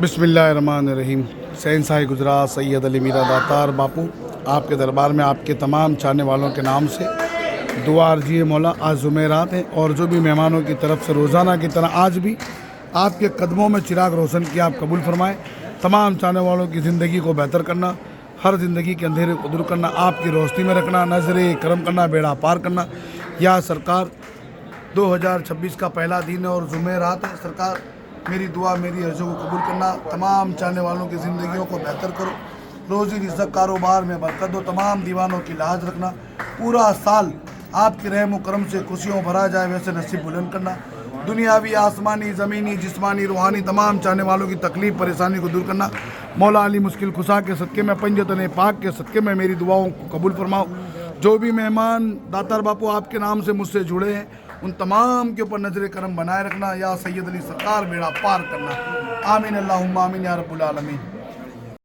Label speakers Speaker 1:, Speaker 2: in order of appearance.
Speaker 1: बिस्मिल्लाहिर्रहमानिर्रहीम। शहंशाह गुजरात सैयद अली मीरा दातार बापू आपके दरबार में आपके तमाम चाहने वालों के नाम से दुआ अर्जी मौला। आज जुमेरात हैं और जो भी मेहमानों की तरफ से रोज़ाना की तरह आज भी आपके कदमों में चिराग रोशन किया, आप कबूल फरमाएँ। तमाम चाहने वालों की ज़िंदगी को बेहतर करना, हर ज़िंदगी के अंधेरे को दूर करना, आपकी रोशनी में रखना, नजर करम करना, बेड़ा पार करना। या सरकार 2026 का पहला दिन है और जुमेरात है। सरकार मेरी दुआ, मेरी अर्ज़ों को कबूल करना। तमाम चाहने वालों की ज़िंदगियों को बेहतर करो, रोज़ी रिज़्क़ कारोबार में बरकत दो, तमाम दीवानों की लाज रखना। पूरा साल आपके रहम करम से खुशियों भरा जाए वैसे नसीब बुलंद करना। दुनियावी, आसमानी, ज़मीनी, जिस्मानी, रूहानी तमाम चाहने वालों की तकलीफ़ परेशानी को दूर करना। मौला अली मुश्किल खुशा के सदक़े में, पंजतन पाक के सदक़े में मेरी दुआओं को कबूल फरमाओ। जो भी मेहमान दातार बापू आपके नाम से मुझसे जुड़े हैं उन तमाम के ऊपर नजर करम बनाए रखना। या सैयद अली सरकार बेड़ा पार करना। आमीन अल्लाहुम्मा आमीन या रब्बुल आलमीन।